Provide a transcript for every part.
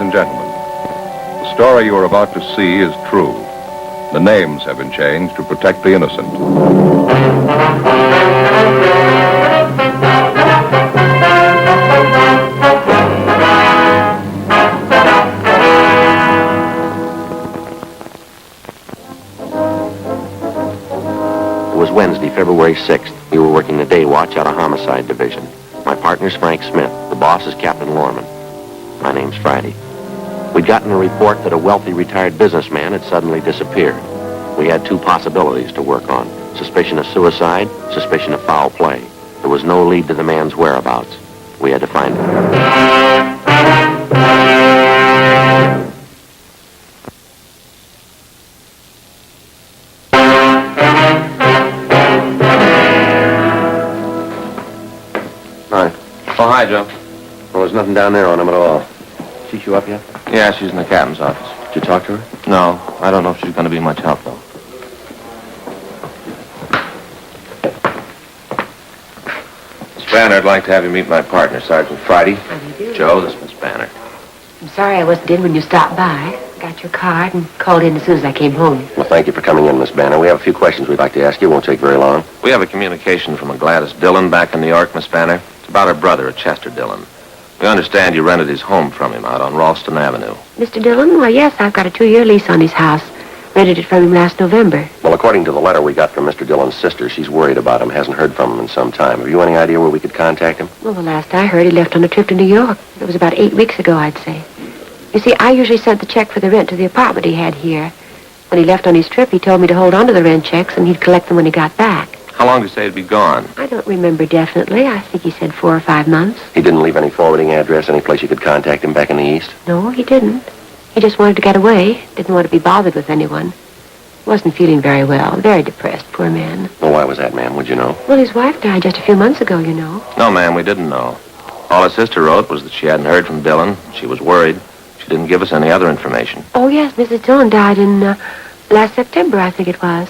and gentlemen, the story you are about to see is true. The names have been changed to protect the innocent. It was Wednesday, February 6th. We were working the day watch out of Homicide Division. My partner's Frank Smith. The boss is Captain Lorman. My name's Friday. We'd gotten a report that a wealthy retired businessman had suddenly disappeared. We had two possibilities to work on: suspicion of suicide, suspicion of foul play. There was no lead to the man's whereabouts. We had to find him. Oh, hi, Joe. Well, there's nothing down there on him at all. She you up yet? Yeah, she's in the captain's office. Did you talk to her? No, I don't know if she's going to be much help, though. Miss Banner, I'd like to have you meet my partner, Sergeant Friday. How do you do? Joe, this is Miss Banner. I'm sorry I wasn't in when you stopped by. Got your card and called in as soon as I came home. Well, thank you for coming in, Miss Banner. We have a few questions we'd like to ask you. It won't take very long. We have a communication from a Gladys Dillon back in New York, Miss Banner. It's about her brother, a Chester Dillon. We understand you rented his home from him out on Ralston Avenue. Mr. Dillon? Why, yes, I've got a 2-year lease on his house. Rented it from him last November. Well, according to the letter we got from Mr. Dillon's sister, she's worried about him, hasn't heard from him in some time. Have you any idea where we could contact him? Well, the last I heard, he left on a trip to New York. It was about 8 weeks ago, I'd say. You see, I usually sent the check for the rent to the apartment he had here. When he left on his trip, he told me to hold on to the rent checks, and he'd collect them when he got back. How long did you say he'd be gone? I don't remember definitely. I think he said 4 or 5 months. He didn't leave any forwarding address, any place you could contact him back in the East? No, he didn't. He just wanted to get away. Didn't want to be bothered with anyone. Wasn't feeling very well. Very depressed, poor man. Well, why was that, ma'am? Would you know? Well, his wife died just a few months ago, you know. No, ma'am, we didn't know. All his sister wrote was that she hadn't heard from Dillon. She was worried. She didn't give us any other information. Oh, yes, Mrs. Dillon died in last September, I think it was.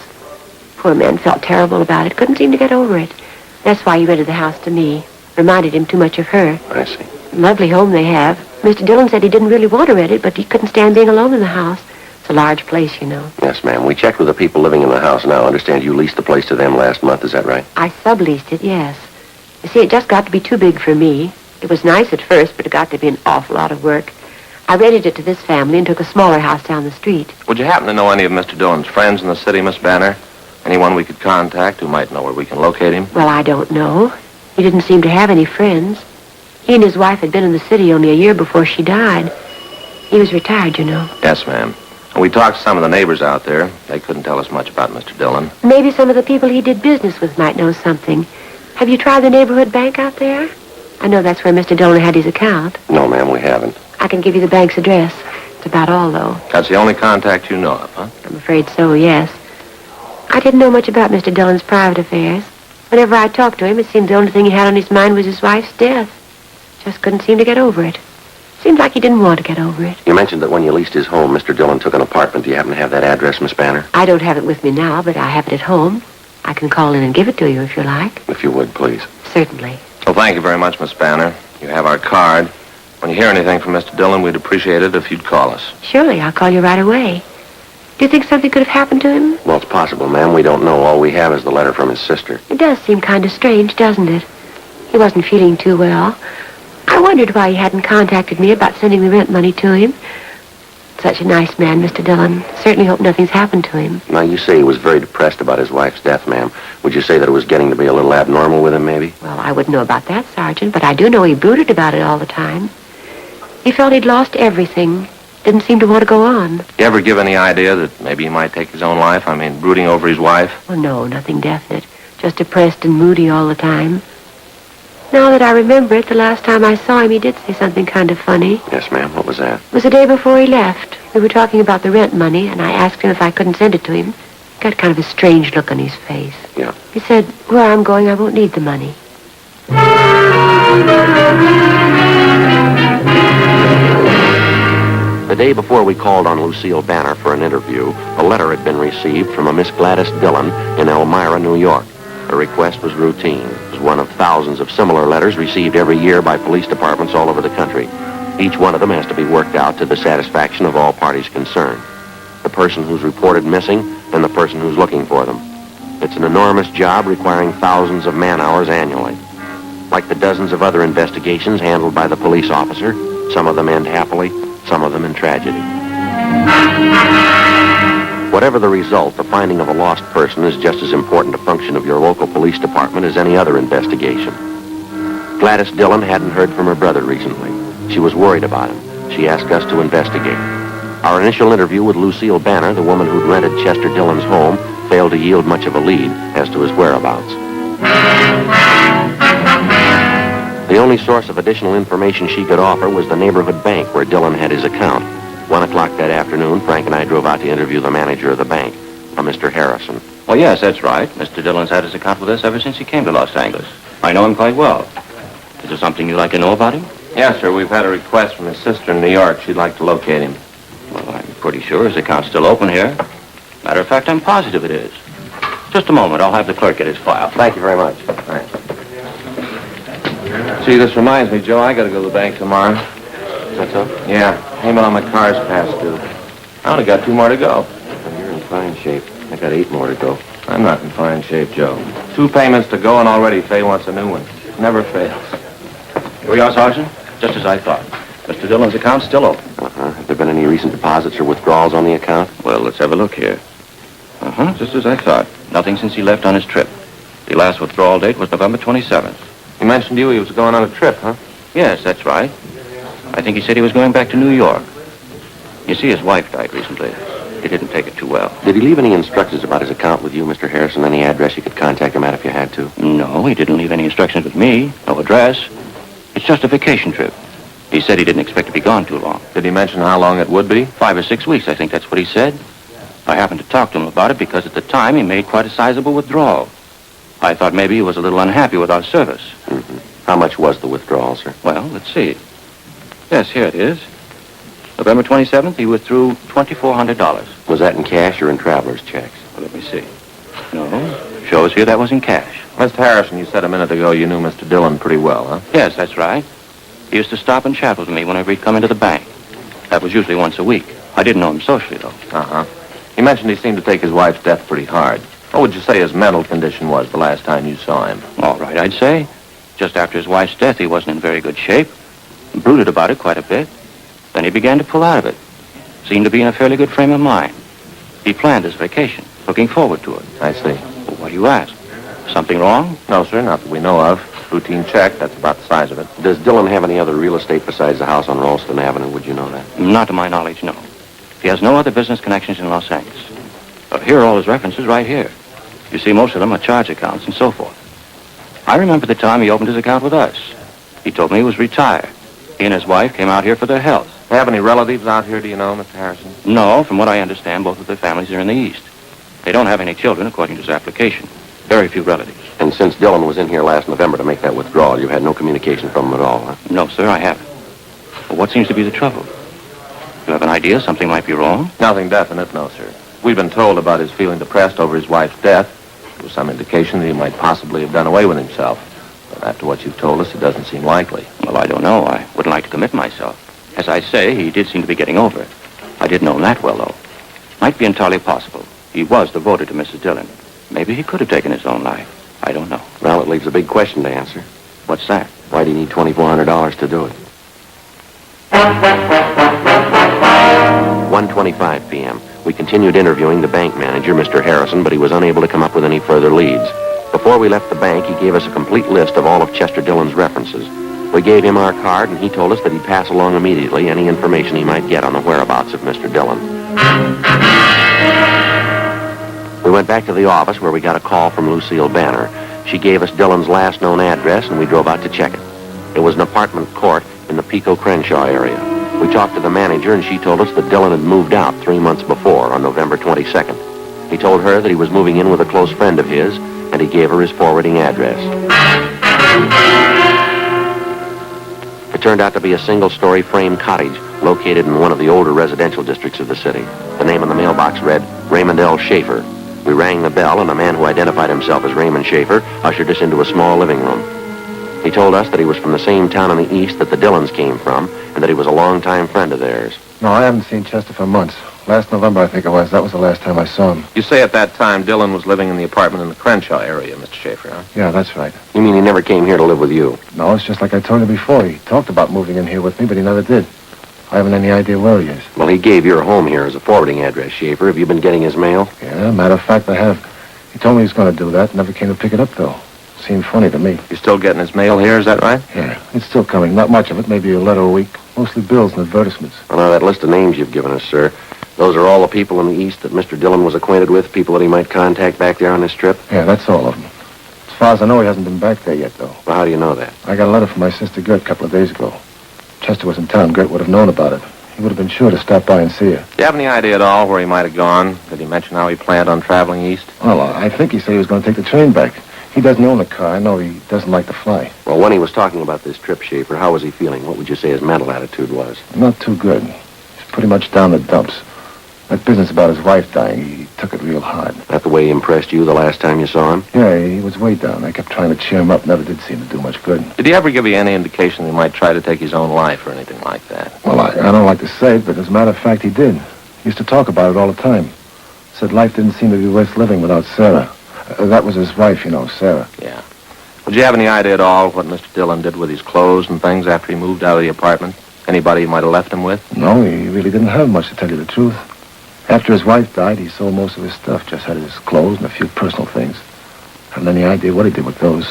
Poor man felt terrible about it. Couldn't seem to get over it. That's why he rented the house to me. Reminded him too much of her. I see. Lovely home they have. Mr. Dillon said he didn't really want to rent it, but he couldn't stand being alone in the house. It's a large place, you know. Yes, ma'am. We checked with the people living in the house now. I understand you leased the place to them last month. Is that right? I subleased it, yes. You see, it just got to be too big for me. It was nice at first, but it got to be an awful lot of work. I rented it to this family and took a smaller house down the street. Would you happen to know any of Mr. Dillon's friends in the city, Miss Banner? Anyone we could contact who might know where we can locate him? Well, I don't know. He didn't seem to have any friends. He and his wife had been in the city only a year before she died. He was retired, you know. Yes, ma'am. And we talked to some of the neighbors out there. They couldn't tell us much about Mr. Dillon. Maybe some of the people he did business with might know something. Have you tried the neighborhood bank out there? I know that's where Mr. Dillon had his account. No, ma'am, we haven't. I can give you the bank's address. It's about all, though. That's the only contact you know of, huh? I'm afraid so, yes. I didn't know much about Mr. Dillon's private affairs. Whenever I talked to him, it seemed the only thing he had on his mind was his wife's death. Just couldn't seem to get over it. Seemed like he didn't want to get over it. You mentioned that when you leased his home, Mr. Dillon took an apartment. Do you happen to have that address, Miss Banner? I don't have it with me now, but I have it at home. I can call in and give it to you if you like. If you would, please. Certainly. Well, thank you very much, Miss Banner. You have our card. When you hear anything from Mr. Dillon, we'd appreciate it if you'd call us. Surely, I'll call you right away. Do you think something could have happened to him? Well, it's possible, ma'am. We don't know. All we have is the letter from his sister. It does seem kind of strange, doesn't it? He wasn't feeling too well. I wondered why he hadn't contacted me about sending the rent money to him. Such a nice man, Mr. Dillon. Certainly hope nothing's happened to him. Now, you say he was very depressed about his wife's death, ma'am. Would you say that it was getting to be a little abnormal with him, maybe? Well, I wouldn't know about that, Sergeant, but I do know he brooded about it all the time. He felt he'd lost everything. Didn't seem to want to go on. You ever give any idea that maybe he might take his own life? I mean, brooding over his wife? Oh, no, nothing definite. Just depressed and moody all the time. Now that I remember it, the last time I saw him, he did say something kind of funny. Yes, ma'am. What was that? It was the day before he left. We were talking about the rent money, and I asked him if I couldn't send it to him. He got kind of a strange look on his face. Yeah. He said, where I'm going, I won't need the money. The day before we called on Lucille Banner for an interview, a letter had been received from a Miss Gladys Dillon in Elmira, New York. Her request was routine. It was one of thousands of similar letters received every year by police departments all over the country. Each one of them has to be worked out to the satisfaction of all parties concerned. The person who's reported missing and the person who's looking for them. It's an enormous job requiring thousands of man-hours annually. Like the dozens of other investigations handled by the police officer, some of them end happily, some of them in tragedy. Whatever the result, the finding of a lost person is just as important a function of your local police department as any other investigation. Gladys Dillon hadn't heard from her brother recently. She was worried about him. She asked us to investigate. Our initial interview with Lucille Banner, the woman who'd rented Chester Dillon's home, failed to yield much of a lead as to his whereabouts. The only source of additional information she could offer was the neighborhood bank where Dillon had his account. 1 o'clock that afternoon, Frank and I drove out to interview the manager of the bank, a Mr. Harrison. Well, yes, that's right. Mr. Dillon's had his account with us ever since he came to Los Angeles. I know him quite well. Is there something you'd like to know about him? Yes, sir. We've had a request from his sister in New York. She'd like to locate him. Well, I'm pretty sure his account's still open here. Matter of fact, I'm positive it is. Just a moment. I'll have the clerk get his file. Thank you very much. Thanks. See, this reminds me, Joe, I got to go to the bank tomorrow. Is that so? Yeah, payment on my car's past due. I only got 2 more to go. Well, you're in fine shape. I got 8 more to go. I'm not in fine shape, Joe. 2 payments to go, and already Fay wants a new one. Never fails. Here we are, Sergeant. Just as I thought. Mr. Dillon's account's still open. Have there been any recent deposits or withdrawals on the account? Well, let's have a look here. Just as I thought. Nothing since he left on his trip. The last withdrawal date was November 27th. He mentioned to you he was going on a trip, huh? Yes, that's right. I think he said he was going back to New York. You see, his wife died recently. He didn't take it too well. Did he leave any instructions about his account with you, Mr. Harrison? Any address you could contact him at if you had to? No, he didn't leave any instructions with me. No address. It's just a vacation trip. He said he didn't expect to be gone too long. Did he mention how long it would be? 5 or 6 weeks, I think that's what he said. I happened to talk to him about it because at the time he made quite a sizable withdrawal. I thought maybe he was a little unhappy with our service. Mm-hmm. How much was the withdrawal, sir? Well, let's see. Yes, here it is. November 27th, he withdrew $2,400. Was that in cash or in traveler's checks? Well, let me see. No, shows here that was in cash. Mr. Harrison, you said a minute ago you knew Mr. Dillon pretty well, huh? Yes, that's right. He used to stop and chat with me whenever he'd come into the bank. That was usually once a week. I didn't know him socially, though. Uh-huh. He mentioned he seemed to take his wife's death pretty hard. What would you say his mental condition was the last time you saw him? All right, I'd say. Just after his wife's death, he wasn't in very good shape. Brooded about it quite a bit. Then he began to pull out of it. Seemed to be in a fairly good frame of mind. He planned his vacation, looking forward to it. I see. Well, what do you ask? Something wrong? No, sir, not that we know of. Routine check, that's about the size of it. Does Dillon have any other real estate besides the house on Ralston Avenue? Would you know that? Not to my knowledge, no. He has no other business connections in Los Angeles. Here are all his references right here. You see, most of them are charge accounts and so forth. I remember the time he opened his account with us. He told me he was retired. He and his wife came out here for their health. Have any relatives out here, do you know, Mr. Harrison? No, from what I understand, both of their families are in the East. They don't have any children, according to his application. Very few relatives. And since Dillon was in here last November to make that withdrawal, you've had no communication from him at all, huh? No, sir, I haven't. Well, what seems to be the trouble? You have an idea something might be wrong? Nothing definite, no, sir. We've been told about his feeling depressed over his wife's death. There was some indication that he might possibly have done away with himself. But after what you've told us, it doesn't seem likely. Well, I don't know. I wouldn't like to commit myself. As I say, he did seem to be getting over it. I didn't know him that well, though. Might be entirely possible. He was devoted to Mrs. Dillon. Maybe he could have taken his own life. I don't know. Well, it leaves a big question to answer. What's that? Why do you need $2,400 to do it? 1:25 p.m. We continued interviewing the bank manager, Mr. Harrison, but he was unable to come up with any further leads. Before we left the bank, he gave us a complete list of all of Chester Dillon's references. We gave him our card, and he told us that he'd pass along immediately any information he might get on the whereabouts of Mr. Dillon. We went back to the office where we got a call from Lucille Banner. She gave us Dillon's last known address, and we drove out to check it. It was an apartment court in the Pico Crenshaw area. We talked to the manager, and she told us that Dillon had moved out 3 months before, on November 22nd. He told her that he was moving in with a close friend of his, and he gave her his forwarding address. It turned out to be a single-story frame cottage located in one of the older residential districts of the city. The name on the mailbox read, Raymond L. Schaefer. We rang the bell, and a man who identified himself as Raymond Schaefer ushered us into a small living room. He told us that he was from the same town in the east that the Dillons came from, and that he was a longtime friend of theirs. No, I haven't seen Chester for months. Last November, I think it was. That was the last time I saw him. You say at that time Dillon was living in the apartment in the Crenshaw area, Mr. Schaefer, huh? Yeah, that's right. You mean he never came here to live with you? No, it's just like I told you before. He talked about moving in here with me, but he never did. I haven't any idea where he is. Well, he gave your home here as a forwarding address, Schaefer. Have you been getting his mail? Yeah, matter of fact, I have. He told me he was going to do that. Never came to pick it up, though. Seemed funny to me. You still getting his mail here, is that right? Yeah, it's still coming. Not much of it, maybe a letter a week. Mostly bills and advertisements. Well, now, that list of names you've given us, sir, those are all the people in the east that Mr. Dillon was acquainted with, people that he might contact back there on this trip? Yeah, that's all of them. As far as I know, he hasn't been back there yet, though. Well, how do you know that? I got a letter from my sister Gert a couple of days ago. Chester was in town. Gert would have known about it. He would have been sure to stop by and see her. Do you have any idea at all where he might have gone? Did he mention how he planned on traveling east? Well, I think he said he was going to take the train back. He doesn't own a car. I know he doesn't like to fly. Well, when he was talking about this trip, Schaefer, how was he feeling? What would you say his mental attitude was? Not too good. He's pretty much down the dumps. That business about his wife dying, he took it real hard. That the way he impressed you the last time you saw him? Yeah, he was way down. I kept trying to cheer him up. Never did seem to do much good. Did he ever give you any indication he might try to take his own life or anything like that? Well, I don't like to say it, but as a matter of fact, he did. He used to talk about it all the time. Said life didn't seem to be worth living without Sarah. That was his wife, you know, Sarah. Yeah. Would you have any idea at all what Mr. Dillon did with his clothes and things after he moved out of the apartment? Anybody he might have left him with? No, he really didn't have much, to tell you the truth. After his wife died, he sold most of his stuff. Just had his clothes and a few personal things. Haven't any idea what he did with those.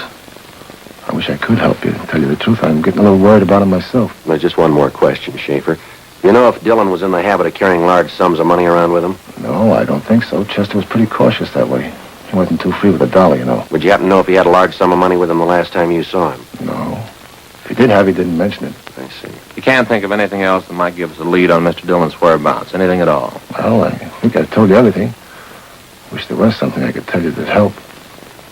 I wish I could help you. To tell you the truth, I'm getting a little worried about him myself. There's just one more question, Schaefer. You know if Dillon was in the habit of carrying large sums of money around with him? No, I don't think so. Chester was pretty cautious that way. He wasn't too free with a dollar, you know. Would you happen to know if he had a large sum of money with him the last time you saw him? No. If he did have, he didn't mention it. I see. You can't think of anything else that might give us a lead on Mr. Dillon's whereabouts? Anything at all? Well, I think I told you everything. Wish there was something I could tell you that'd help.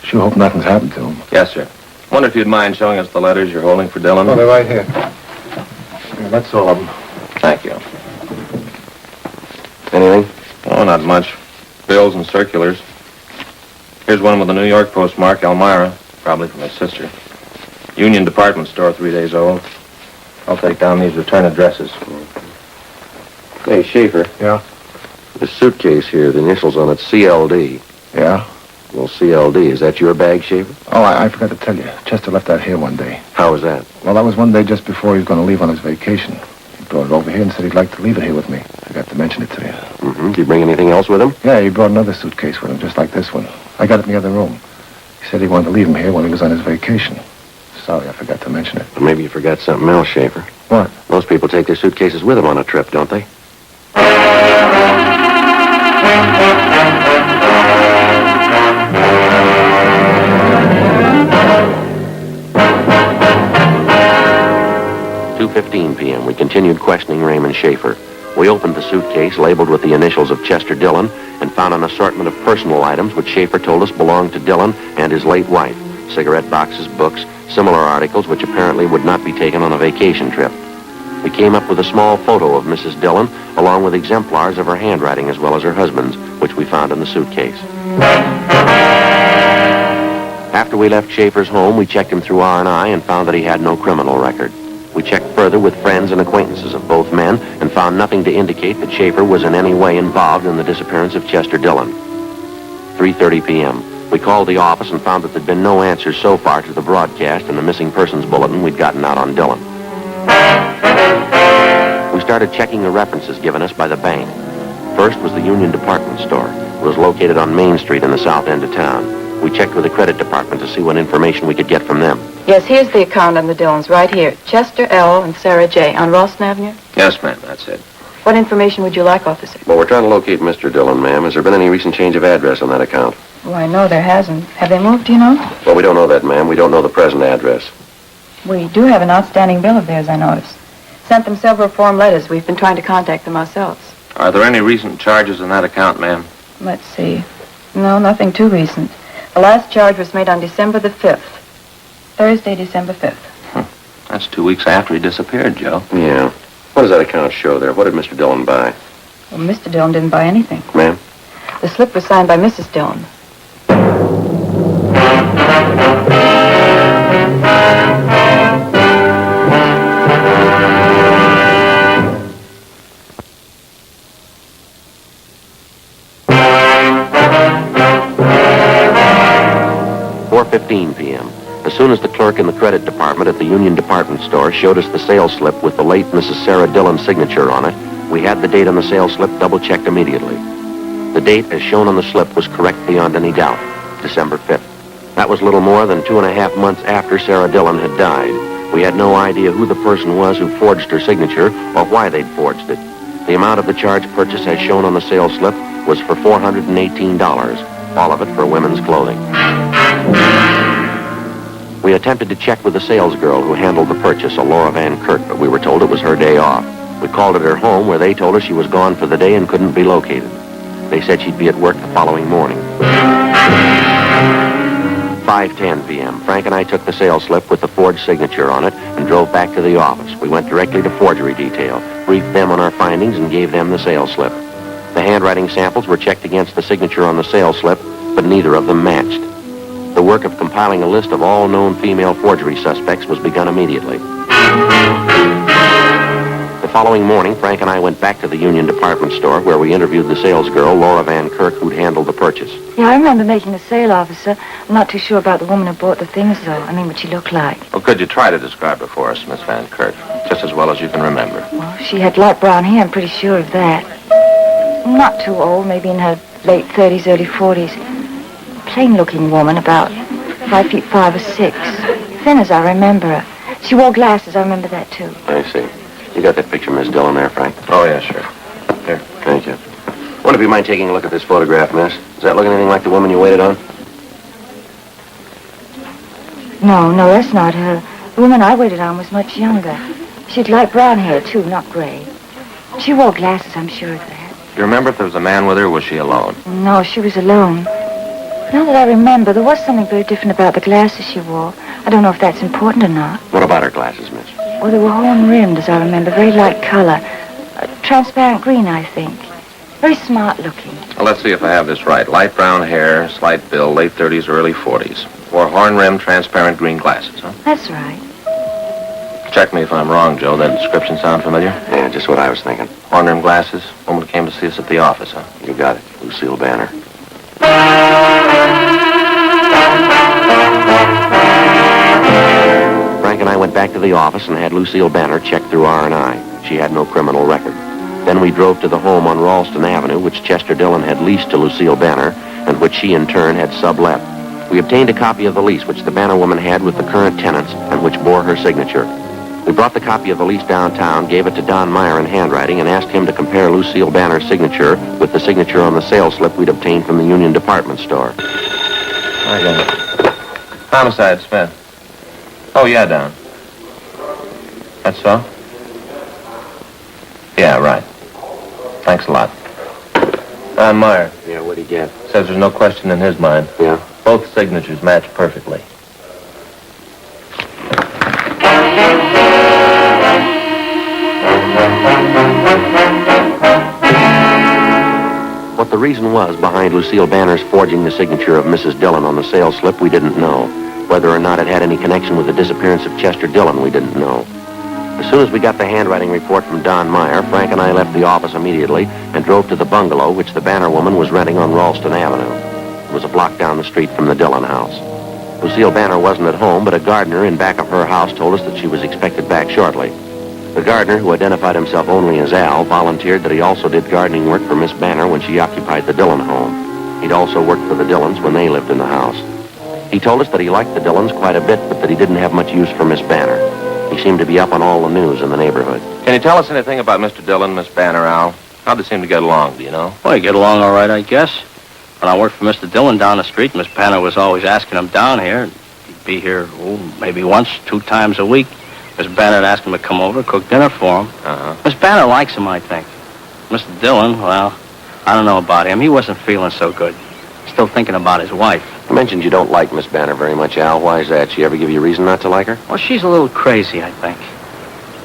Sure hope nothing's happened to him. Yes, sir. Wonder if you'd mind showing us the letters you're holding for Dillon? Oh, they're right here. Yeah, that's all of them. Thank you. Anything? Oh, not much. Bills and circulars. Here's one with a New York postmark, Elmira. Probably from his sister. Union Department Store, 3 days old. I'll take down these return addresses. Hey, Schaefer. Yeah? This suitcase here, the initials on it, CLD. Yeah? Well, CLD, is that your bag, Schaefer? Oh, I forgot to tell you. Chester left that here one day. How was that? Well, that was one day just before he was going to leave on his vacation. He brought it over here and said he'd like to leave it here with me. Forgot to mention it to you. Mm-hmm. Did he bring anything else with him? Yeah, he brought another suitcase with him, just like this one. I got it in the other room. He said he wanted to leave him here when he was on his vacation. Sorry, I forgot to mention it. Or maybe you forgot something else, Schaefer. What? Most people take their suitcases with them on a trip, don't they? .2:15 p.m. We continued questioning Raymond Schaefer. We opened the suitcase labeled with the initials of Chester Dillon and found an assortment of personal items which Schaefer told us belonged to Dillon and his late wife. Cigarette boxes, books, similar articles which apparently would not be taken on a vacation trip. We came up with a small photo of Mrs. Dillon along with exemplars of her handwriting as well as her husband's, which we found in the suitcase. After we left Schaefer's home, we checked him through R&I and found that he had no criminal record. We checked further with friends and acquaintances of both men and found nothing to indicate that Schaefer was in any way involved in the disappearance of Chester Dillon. 3:30 p.m. We called the office and found that there'd been no answers so far to the broadcast and the missing persons bulletin we'd gotten out on Dillon. We started checking the references given us by the bank. First was the Union Department Store. It was located on Main Street in the south end of town. We checked with the credit department to see what information we could get from them. Yes, here's the account on the Dillons right here. Chester L. and Sarah J. on Ralston Avenue. Yes, ma'am, that's it. What information would you like, officer? Well, we're trying to locate Mr. Dillon, ma'am. Has there been any recent change of address on that account? Oh, I know there hasn't. Have they moved, do you know? Well, we don't know that, ma'am. We don't know the present address. We do have an outstanding bill of theirs, I noticed. Sent them several form letters. We've been trying to contact them ourselves. Are there any recent charges in that account, ma'am? Let's see. No, nothing too recent. The last charge was made on December the 5th. Thursday, December 5th. That's 2 weeks after he disappeared, Joe. Yeah. What does that account show there? What did Mr. Dillon buy? Well, Mr. Dillon didn't buy anything. Ma'am? The slip was signed by Mrs. Dillon. 4:15 p.m. As soon as the clerk in the credit department at the Union Department Store showed us the sales slip with the late Mrs. Sarah Dillon's signature on it, we had the date on the sales slip double-checked immediately. The date as shown on the slip was correct beyond any doubt, December 5th. That was little more than 2.5 months after Sarah Dillon had died. We had no idea who the person was who forged her signature or why they'd forged it. The amount of the charge purchase as shown on the sales slip was for $418, all of it for women's clothing. We attempted to check with the salesgirl who handled the purchase, a Laura Van Kirk, but we were told it was her day off. We called at her home where they told us she was gone for the day and couldn't be located. They said she'd be at work the following morning. 5:10 p.m. Frank and I took the sales slip with the forged signature on it and drove back to the office. We went directly to forgery detail, briefed them on our findings, and gave them the sales slip. The handwriting samples were checked against the signature on the sales slip, but neither of them matched. The work of compiling a list of all known female forgery suspects was begun immediately. The following morning, Frank and I went back to the Union Department Store where we interviewed the salesgirl, Laura Van Kirk, who'd handled the purchase. Yeah, I remember making the sale, officer. I'm not too sure about the woman who bought the things, though. I mean, what she looked like. Well, could you try to describe her for us, Miss Van Kirk, just as well as you can remember? Well, she had light brown hair, I'm pretty sure of that. Not too old, maybe in her late 30s, early 40s. Plain-looking woman, about 5 feet 5 or 6. Thin as I remember her. She wore glasses, I remember that, too. I see. You got that picture, Miss Dillon, there, Frank? Oh, yeah, sure. Here. Thank you. Wonder if you mind taking a look at this photograph, miss? Does that look anything like the woman you waited on? No, that's not her. The woman I waited on was much younger. She had light brown hair, too, not gray. She wore glasses, I'm sure of that. Do you remember if there was a man with her, or was she alone? No, she was alone. Now that I remember, there was something very different about the glasses she wore. I don't know if that's important or not. What about her glasses, miss? Well, they were horn-rimmed, as I remember, very light color. Transparent green, I think. Very smart-looking. Well, let's see if I have this right. Light brown hair, slight build, late 30s, early 40s. Wore horn-rimmed, transparent green glasses, huh? That's right. Check me if I'm wrong, Joe. That description sound familiar? Yeah, just what I was thinking. Horn-rimmed glasses. Woman came to see us at the office, huh? You got it. Lucille Banner. Frank and I went back to the office and had Lucille Banner checked through R&I. She had no criminal record. Then we drove to the home on Ralston Avenue, which Chester Dillon had leased to Lucille Banner, and which she in turn had sublet. We obtained a copy of the lease which the Banner woman had with the current tenants and which bore her signature. We brought the copy of the lease downtown, gave it to Don Meyer in handwriting, and asked him to compare Lucille Banner's signature with the signature on the sales slip we'd obtained from the Union Department Store. I got it. Homicide, Smith. Oh, yeah, Don. That's so? Yeah, right. Thanks a lot. Don Meyer. Yeah, what'd he get? Says there's no question in his mind. Yeah? Both signatures match perfectly. What the reason was behind Lucille Banner's forging the signature of Mrs. Dillon on the sales slip, we didn't know. Whether or not it had any connection with the disappearance of Chester Dillon, we didn't know. As soon as we got the handwriting report from Don Meyer, Frank and I left the office immediately and drove to the bungalow which the Banner woman was renting on Ralston Avenue. It was a block down the street from the Dillon house. Lucille Banner wasn't at home, but a gardener in back of her house told us that she was expected back shortly. The gardener, who identified himself only as Al, volunteered that he also did gardening work for Miss Banner when she occupied the Dillon home. He'd also worked for the Dillons when they lived in the house. He told us that he liked the Dillons quite a bit, but that he didn't have much use for Miss Banner. He seemed to be up on all the news in the neighborhood. Can you tell us anything about Mr. Dillon, Miss Banner, Al? How'd they seem to get along, do you know? Well, you get along all right, I guess. When I worked for Mr. Dillon down the street, Miss Banner was always asking him down here. He'd be here, maybe once, 2 times a week. Miss Banner would ask him to come over, cook dinner for him. Uh-huh. Miss Banner likes him, I think. Mr. Dillon, well, I don't know about him. He wasn't feeling so good. Still thinking about his wife. You mentioned you don't like Miss Banner very much, Al. Why is that? She ever give you a reason not to like her? Well, she's a little crazy, I think.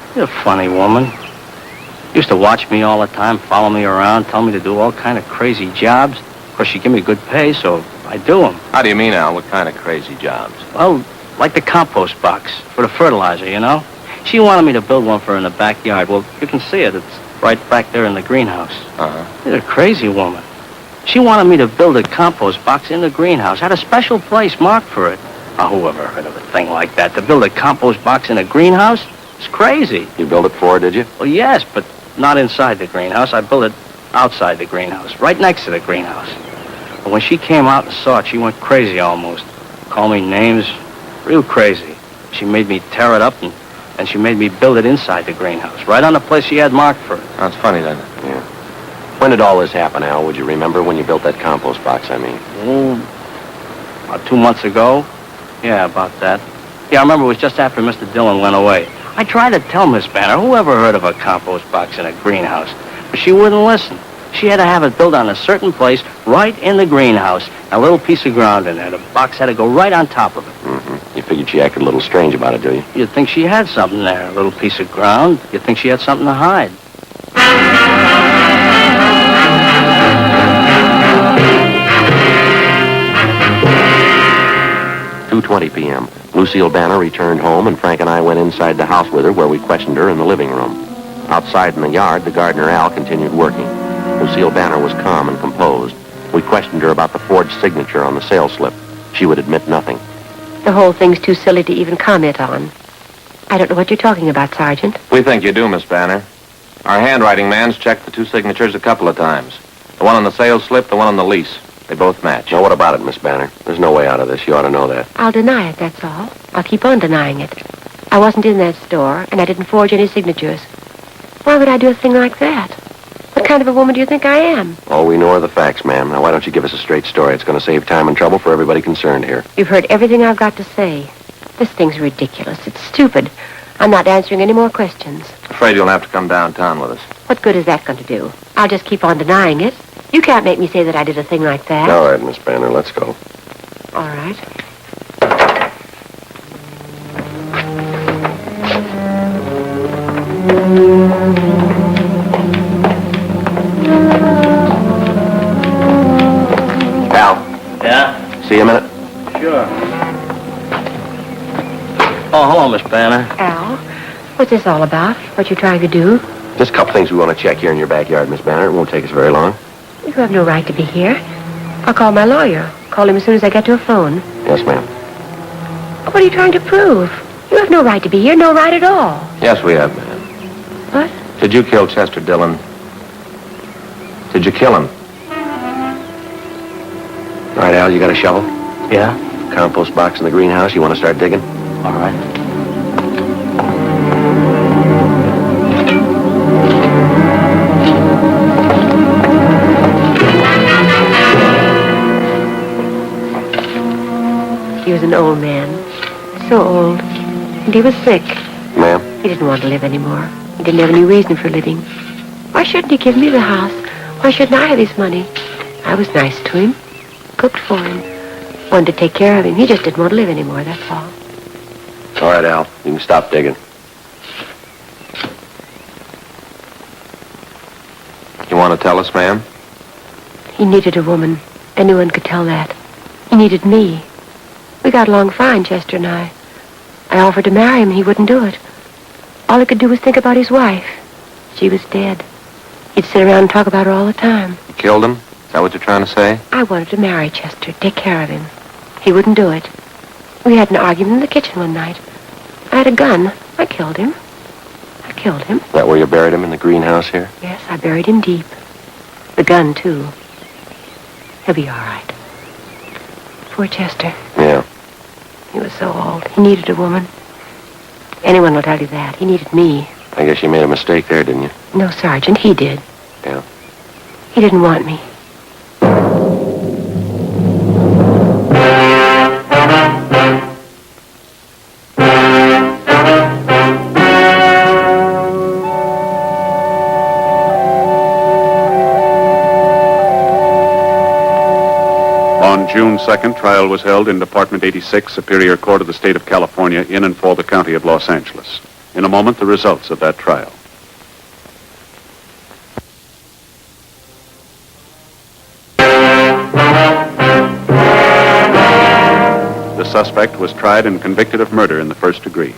She's a funny woman. Used to watch me all the time, follow me around, tell me to do all kind of crazy jobs. Of course, she give me good pay, so I do them. How do you mean, Al? What kind of crazy jobs? Well, like the compost box for the fertilizer, you know? She wanted me to build one for her in the backyard. Well, you can see it. It's right back there in the greenhouse. Uh-huh. She's a crazy woman. She wanted me to build a compost box in the greenhouse. Had a special place marked for it. Now, who ever heard of a thing like that? To build a compost box in a greenhouse? It's crazy. You built it for her, did you? Well, yes, but not inside the greenhouse. I built it outside the greenhouse, right next to the greenhouse. But when she came out and saw it, she went crazy almost. Called me names, real crazy. She made me tear it up, and she made me build it inside the greenhouse, right on the place she had marked for it. That's funny, then. Yeah. When did all this happen, Al? Would you remember when you built that compost box, I mean? Oh, about 2 months ago. Yeah, about that. Yeah, I remember it was just after Mr. Dillon went away. I tried to tell Miss Banner, who ever heard of a compost box in a greenhouse? But she wouldn't listen. She had to have it built on a certain place, right in the greenhouse. A little piece of ground in there. The box had to go right on top of it. Mm-hmm. You figured she acted a little strange about it, do you? You'd think she had something there, a little piece of ground. You'd think she had something to hide. 2:20 p.m. Lucille Banner returned home, and Frank and I went inside the house with her, where we questioned her in the living room. Outside in the yard, the gardener Al continued working. Lucille Banner was calm and composed. We questioned her about the forged signature on the sales slip. She would admit nothing. The whole thing's too silly to even comment on. I don't know what you're talking about, Sergeant. We think you do, Miss Banner. Our handwriting man's checked the two signatures a couple of times. The one on the sales slip, the one on the lease. They both match. Now, what about it, Miss Banner? There's no way out of this. You ought to know that. I'll deny it, that's all. I'll keep on denying it. I wasn't in that store, and I didn't forge any signatures. Why would I do a thing like that? What kind of a woman do you think I am? All we know are the facts, ma'am. Now, why don't you give us a straight story? It's going to save time and trouble for everybody concerned here. You've heard everything I've got to say. This thing's ridiculous. It's stupid. I'm not answering any more questions. Afraid you'll have to come downtown with us. What good is that going to do? I'll just keep on denying it. You can't make me say that I did a thing like that. All right, Miss Banner, let's go. All right. Al, Yeah? see you a minute? Sure. Oh, hello, Miss Banner. Al, what's this all about? What you're trying to do? Just a couple things we want to check here in your backyard, Miss Banner. It won't take us very long. You have no right to be here. I'll call my lawyer. Call him as soon as I get to a phone. Yes, ma'am. What are you trying to prove? You have no right to be here, no right at all. Yes, we have, ma'am. What? Did you kill Chester Dillon? Did you kill him? All right, Al, you got a shovel? Yeah? Compost box in the greenhouse. You want to start digging? All right. He was an old man. So old. And he was sick. Ma'am? He didn't want to live anymore. He didn't have any reason for living. Why shouldn't he give me the house? Why shouldn't I have his money? I was nice to him. Cooked for him. Wanted to take care of him. He just didn't want to live anymore, that's all. All right, Al. You can stop digging. You want to tell us, ma'am? He needed a woman. Anyone could tell that. He needed me. We got along fine, Chester and I. I offered to marry him, and he wouldn't do it. All he could do was think about his wife. She was dead. He'd sit around and talk about her all the time. You killed him? Is that what you're trying to say? I wanted to marry Chester, take care of him. He wouldn't do it. We had an argument in the kitchen one night. I had a gun. I killed him. I killed him. Is that where you buried him, in the greenhouse here? Yes, I buried him deep. The gun, too. He'll be all right. Poor Chester. Yeah. He was so old. He needed a woman. Anyone will tell you that. He needed me. I guess you made a mistake there, didn't you? No, Sergeant, he did. Yeah. He didn't want me. On June 2nd, trial was held in Department 86, Superior Court of the State of California, in and for the County of Los Angeles. In a moment, the results of that trial. The suspect was tried and convicted of murder in the first degree.